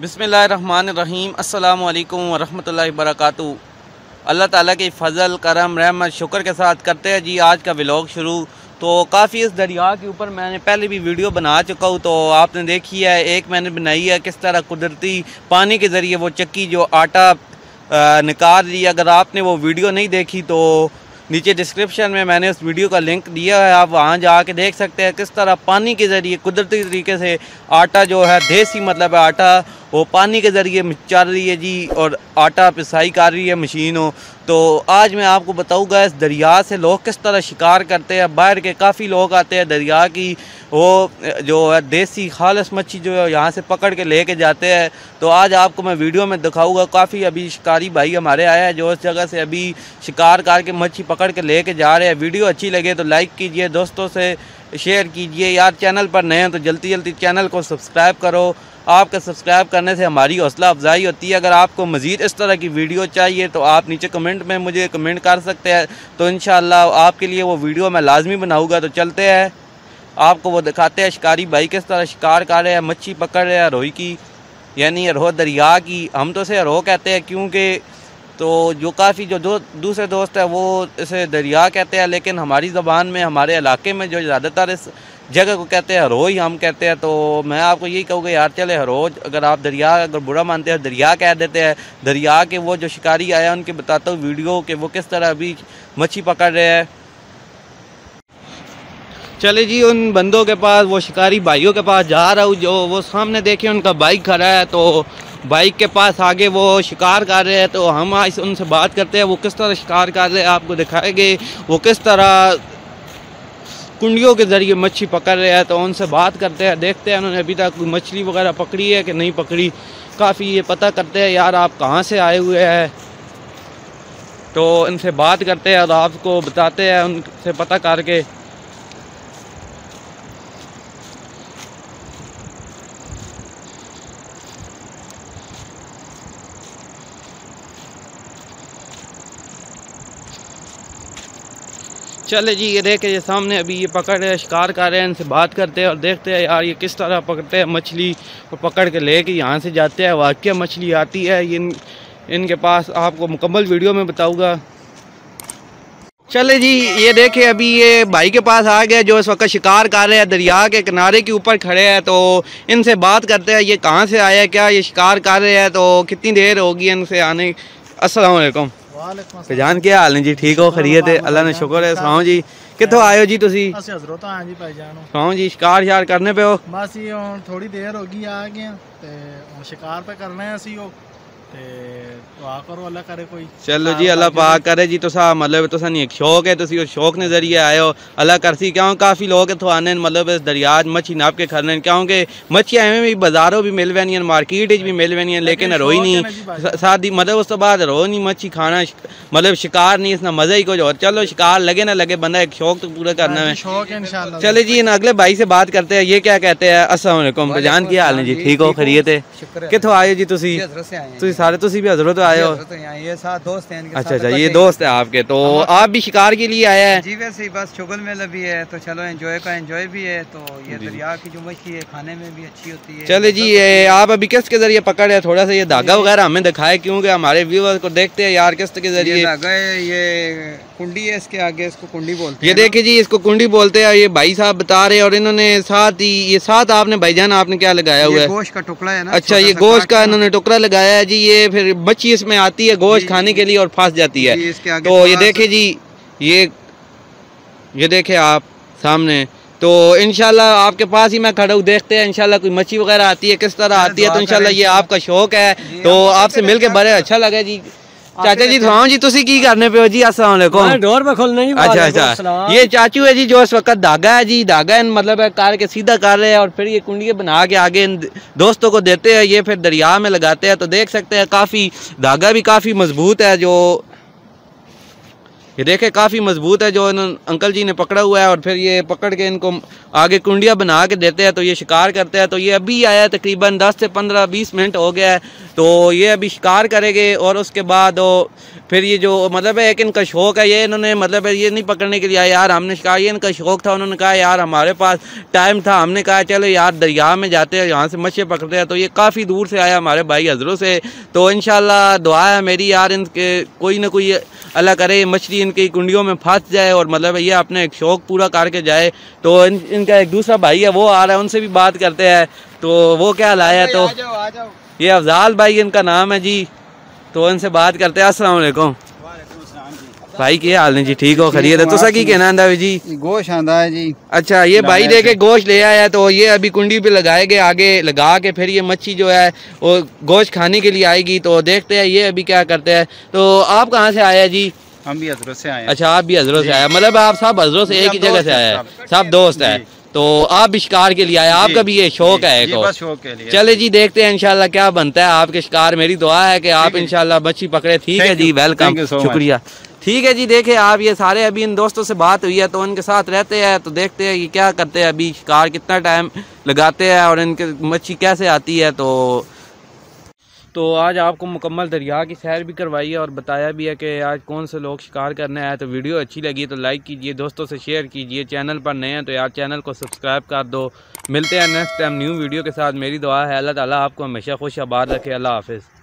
बिस्मिल्लाहिर्रहमानिर्रहीम अस्सलामु अलैकुम वरहमतुल्लाहि वबरकातुहू। अल्लाह ताला के फ़ज़ल करम रहमत शुक्र के साथ करते हैं जी आज का व्लॉग शुरू। तो काफ़ी इस दरिया के ऊपर मैंने पहले भी वीडियो बना चुका हूँ, तो आपने देखी है। एक मैंने बनाई है किस तरह कुदरती पानी के ज़रिए वो चक्की जो आटा निकाल रही है। अगर आपने वो वीडियो नहीं देखी तो नीचे डिस्क्रिप्शन में मैंने उस वीडियो का लिंक दिया है, आप वहाँ जाके देख सकते हैं किस तरह पानी के ज़रिए कुदरती तरीके से आटा जो है देसी मतलब है आटा वो पानी के ज़रिए चल रही है जी, और आटा पिसाई कर रही है मशीनों। तो आज मैं आपको बताऊंगा इस दरिया से लोग किस तरह शिकार करते हैं। बाहर के काफ़ी लोग आते हैं दरिया की, वो जो है देसी खालिस मच्छी जो है यहाँ से पकड़ के लेके जाते हैं। तो आज आपको मैं वीडियो में दिखाऊंगा। काफ़ी अभी शिकारी भाई हमारे आए हैं जो इस जगह से अभी शिकार करके मच्छी पकड़ के लेके जा रहे हैं। वीडियो अच्छी लगे तो लाइक कीजिए, दोस्तों से शेयर कीजिए। यार चैनल पर नए हैं तो जल्दी जल्दी चैनल को सब्सक्राइब करो। आपका सब्सक्राइब करने से हमारी हौसला अफजाई होती है। अगर आपको मज़ीद इस तरह की वीडियो चाहिए तो आप नीचे कमेंट में मुझे कमेंट कर सकते हैं, तो इंशाअल्लाह आपके लिए वो वीडियो मैं लाजमी बनाऊँगा। तो चलते हैं, आपको वो दिखाते हैं शिकारी भाई किस तरह शिकार कर रहे हैं, मच्छी पकड़ रहे हैं रोही की, यानी अरोह दरिया की। हम तो इसे अरोह कहते हैं क्योंकि तो जो काफ़ी जो दूसरे दोस्त है वो इसे दरिया कहते हैं, लेकिन हमारी ज़बान में हमारे इलाके में जो ज़्यादातर इस जगह को कहते हैं हरोह ही हम कहते हैं। तो मैं आपको यही कहूँगा यार चले हरोह, अगर आप दरिया अगर बुरा मानते हैं दरिया कह देते हैं। दरिया के वो जो शिकारी आया उनके बताता हूँ वीडियो कि वो किस तरह अभी मच्छी पकड़ रहे हैं। चले जी उन बंदों के पास, वो शिकारी भाइयों के पास जा रहा हूँ। जो वो सामने देखिए उनका बाइक खड़ा है, तो बाइक के पास आगे वो शिकार कर रहे हैं। तो हम आज उनसे बात करते हैं वो किस तरह शिकार कर रहे हैं, आपको दिखाएंगे वो किस तरह कुंडियों के ज़रिए मच्छी पकड़ रहे हैं। तो उनसे बात करते हैं, देखते हैं उन्होंने अभी तक कोई मछली वगैरह पकड़ी है कि नहीं पकड़ी। काफ़ी ये पता करते हैं यार आप कहाँ से आए हुए हैं, तो इनसे बात करते हैं और आपको बताते हैं उनसे पता करके। चले जी ये देखे ये सामने अभी ये पकड़ रहे हैं, शिकार कर रहे हैं। इनसे बात करते हैं और देखते हैं यार ये किस तरह पकड़ते हैं मछली, वो पकड़ के लेके यहाँ से जाते हैं। वाकई मछली आती है ये इनके पास, आपको मुकम्मल वीडियो में बताऊंगा। चले जी ये देखे अभी ये भाई के पास आ गया जो इस वक्त शिकार कर रहे हैं, दरिया के किनारे के ऊपर खड़े हैं। तो इनसे बात करते हैं ये कहाँ से आया, क्या ये शिकार कर रहे हैं, तो कितनी देर होगी इनसे आने। अस्सलाम वालेकुम जान, क्या हाल है जी? ठीक हो? खैरियत है? अल्लाह ने शुक्र है। सुनाओ जी कितों आए हो जी तुसी? सुनाओ जी शिकार शार करने पे हो? बस ये थोड़ी देर होगी आ गए ते शिकार पे करना है असी हो ते दुआ करो अल्लाह करे कोई। चलो जी अल्लाह पाक करे जी। तुसा मतलब तुसा नहीं एक शौक है, तुसी उस शौक ने जरिए आए हो। अल्लाह करसी क्यों काफ़ी लोग इत्थों आने मतलब इस दरिया मच्छी नाप के खरने, क्योंकि मच्छियाँ एवं भी बाजारों भी मिल वैनियां मार्केट भी मिल वैनियां, लेकिन रोही नहीं सादी मतलब उस तो बाद रोह नहीं मच्छी खाना मतलब शिकार नहीं, इसना मज़ा ही कुछ और। चलो शिकार लगे ना लगे बंदा एक शौक तो पूरा करना है। चले जी इन अगले भाई से बात करते हैं, ये क्या कहते हैं। अस्सलाम वालेकुम जान, क्या हाल है जी? ठीक हो? खैरियत है? कितों आए जी तुसी? सारे तुसी भी हजरत आए हो? ये साथ दोस्त हैं। अच्छा अच्छा ये दोस्त है आपके, तो आप भी शिकार के लिए आए हैं? जी वैसे ही बस शुगल में भी है तो चलो एंजॉय का एंजॉय भी है। तो ये दरिया की जो मछली है खाने में भी अच्छी होती है। चले जी आप अभी किस के जरिए पकड़ है, थोड़ा सा ये धागा वगैरह हमें दिखाए क्योंकि हमारे व्यूअर्स को देखते हैं यार किस के जरिए। धागा है ये कुंडी है, इसके आगे इसको कुंडी बोलते हैं। ये देखिए जी इसको कुंडी बोलते हैं, ये भाई साहब बता रहे हैं। और इन्होंने साथ ही ये साथ आपने भाईजान आपने क्या लगाया हुआ है? गोश्त का टुकड़ा है ना। अच्छा ये गोश्त का इन्होंने टुकड़ा लगाया है जी। ये फिर मच्छी इसमें आती है गोश्त खाने के लिए और फंस जाती है। तो ये देखे जी ये देखे आप सामने, तो इंशाल्लाह आपके पास ही मैं खड़ा हूँ, देखते हैं इंशाल्लाह कोई मच्छी वगैरह आती है किस तरह आती है। तो इंशाल्लाह ये आपका शौक है, तो आपसे मिलके बड़े अच्छा लगा जी। चाचा जी सुनाओ जी तुसी की करने पे हो जी? अस्सलाम वालेकुम। डोर पे खोलना ही। अच्छा अच्छा ये चाचू है जी जो इस वक्त धागा है जी, धागा मतलब कार के सीधा कर रहे हैं और फिर ये कुंडी बना के आगे दोस्तों को देते हैं, ये फिर दरिया में लगाते हैं। तो देख सकते हैं काफ़ी धागा भी काफ़ी मजबूत है, जो ये देखे काफ़ी मजबूत है जो अंकल जी ने पकड़ा हुआ है। और फिर ये पकड़ के इनको आगे कुंडियाँ बना के देते हैं, तो ये शिकार करते हैं। तो ये अभी आया तकरीबन 10 से 15-20 मिनट हो गया है। तो ये अभी शिकार करेंगे और उसके बाद फिर ये जो मतलब है एक इनका शौक़ है, ये इन्होंने मतलब है ये नहीं पकड़ने के लिए आया यार, हमने शिकार, ये इनका शौक़ था, उन्होंने कहा यार हमारे पास टाइम था, हमने कहा चलो यार दरिया में जाते हैं, यहाँ से मछली पकड़ते हैं। तो ये काफ़ी दूर से आया हमारे भाई हजरों से, तो इंशाल्लाह दुआ है मेरी यार इनके कोई ना कोई अल्लाह करे मछली इनकी कुंडियों में फंस जाए और मतलब ये अपने एक शौक़ पूरा करके जाए। तो इनका एक दूसरा भाई है वो आ रहा है, उनसे भी बात करते हैं तो वो क्या लाया। तो आ जाओ। ये अफजाल भाई इनका नाम है जी, तो इनसे बात करते हैं। अस्सलाम वालेकुम भाई, क्या हाल है जी? ठीक हो? खरीद है तो सकी कहना आंदा जी? गोश्त आंदा है जी। अच्छा, ये भाई देखे गोश्त ले आया, तो ये अभी कुंडी पे लगाए गए, आगे लगा के फिर ये मच्छी जो है वो गोश्त खाने के लिए आएगी। तो देखते हैं ये अभी क्या करते हैं। तो आप कहाँ से आए जी? हम भी हजरत से आए। अच्छा, आप भी हजरों से आए, मतलब आप सब हजरों से एक ही जगह से आए, सब दोस्त है। तो आप भी शिकार के लिए आए, आपका भी ये शौक है एक? चले जी देखते हैं इंशाल्लाह क्या बनता है आपके शिकार। मेरी दुआ है कि आप इंशाल्लाह मच्छी पकड़े। ठीक है जी, वेलकम, शुक्रिया। ठीक है जी, देखे आप ये सारे अभी इन दोस्तों से बात हुई है तो उनके साथ रहते हैं, तो देखते हैं ये क्या करते हैं, अभी शिकार कितना टाइम लगाते हैं और इनके मच्छी कैसे आती है। तो आज आपको मुकम्मल दरिया की सैर भी करवाई है और बताया भी है कि आज कौन से लोग शिकार करने आए। तो वीडियो अच्छी लगी तो लाइक कीजिए, दोस्तों से शेयर कीजिए, चैनल पर नए हैं तो यार चैनल को सब्सक्राइब कर दो। मिलते हैं नेक्स्ट टाइम न्यू वीडियो के साथ। मेरी दुआ है अल्लाह ताला आपको हमेशा खुश आबाद रखे। अल्लाह हाफिज़।